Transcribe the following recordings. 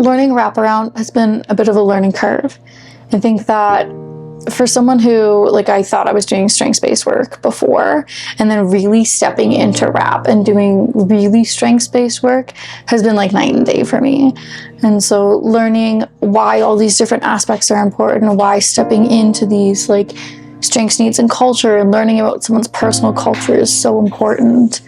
learning wraparound has been a bit of a learning curve. I think that for someone who, like, I thought I was doing strengths-based work before, and then really stepping into wrap and doing really strengths-based work has been like night and day for me. And so learning why all these different aspects are important, and why stepping into these like strengths, needs, and culture, and learning about someone's personal culture is so important.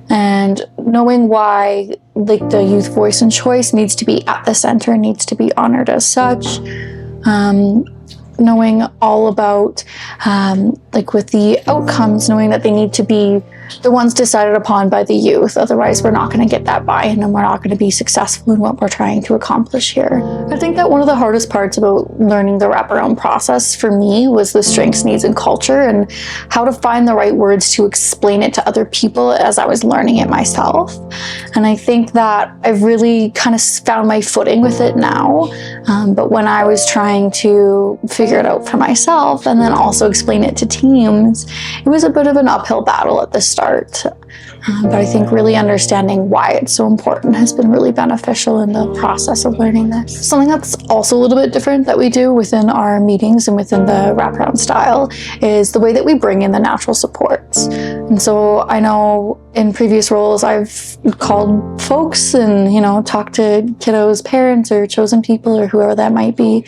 And knowing why like the youth voice and choice needs to be at the center, needs to be honored as such. Knowing all about like with the outcomes, knowing that they need to be the ones decided upon by the youth. Otherwise, we're not going to get that buy-in, and we're not going to be successful in what we're trying to accomplish here. I think that one of the hardest parts about learning the wraparound process for me was the strengths, needs, and culture, and how to find the right words to explain it to other people as I was learning it myself. And I think that I've really kind of found my footing with it now. But when I was trying to figure it out for myself and then also explain it to teams, it was a bit of an uphill battle at the start. But I think really understanding why it's so important has been really beneficial in the process of learning this. Something that's also a little bit different that we do within our meetings and within the wraparound style is the way that we bring in the natural supports. And so I know in previous roles I've called folks and, you know, talked to kiddos' parents or chosen people or whoever that might be.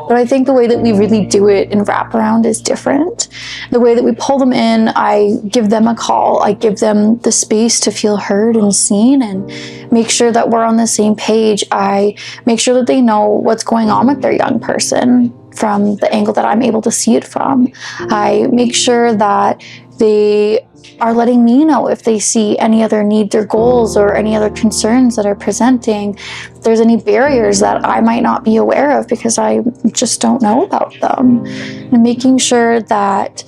But I think the way that we really do it in wraparound is different. The way that we pull them in, I give them a call, I give them the space to feel heard and seen and make sure that we're on the same page. I make sure that they know what's going on with their young person from the angle that I'm able to see it from. I make sure that they are letting me know if they see any other needs or goals or any other concerns that are presenting. If there's any barriers that I might not be aware of because I just don't know about them. And making sure that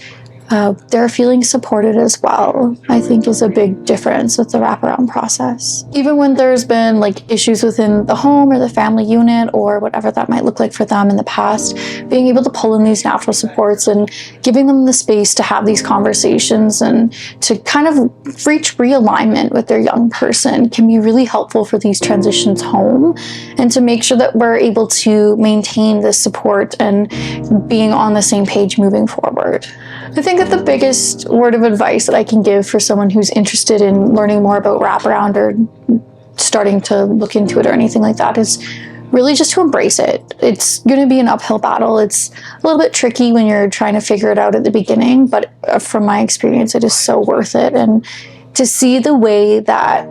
they're feeling supported as well, I think is a big difference with the wraparound process. Even when there's been like issues within the home or the family unit or whatever that might look like for them in the past, being able to pull in these natural supports and giving them the space to have these conversations and to kind of reach realignment with their young person can be really helpful for these transitions home, and to make sure that we're able to maintain this support and being on the same page moving forward. I think that the biggest word of advice that I can give for someone who's interested in learning more about wraparound or starting to look into it or anything like that is really just to embrace it. It's going to be an uphill battle. It's a little bit tricky when you're trying to figure it out at the beginning, but from my experience, it is so worth it. And to see the way that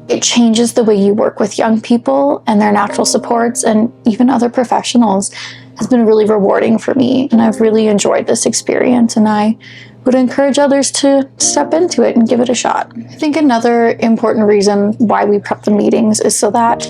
it changes the way you work with young people and their natural supports and even other professionals has been really rewarding for me, and I've really enjoyed this experience, and I would encourage others to step into it and give it a shot. I think another important reason why we prep the meetings is so that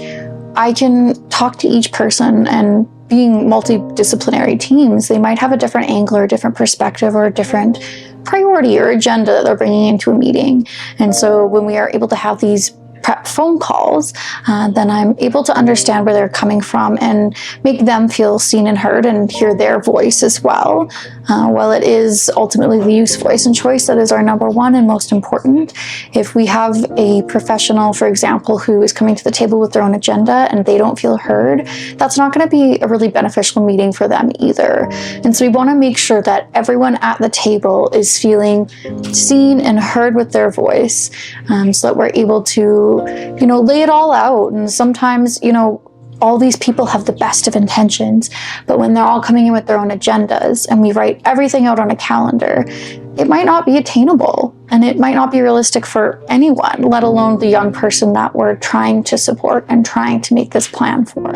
I can talk to each person, and being multidisciplinary teams, they might have a different angle or a different perspective or a different priority or agenda that they're bringing into a meeting. And so when we are able to have these prep phone calls, then I'm able to understand where they're coming from and make them feel seen and heard and hear their voice as well. While it is ultimately the youth's voice and choice that is our number one and most important, if we have a professional, for example, who is coming to the table with their own agenda and they don't feel heard, that's not going to be a really beneficial meeting for them either. And so we want to make sure that everyone at the table is feeling seen and heard with their voice, so that we're able to, lay it all out. And sometimes, all these people have the best of intentions, but when they're all coming in with their own agendas and we write everything out on a calendar, it might not be attainable and it might not be realistic for anyone, let alone the young person that we're trying to support and trying to make this plan for.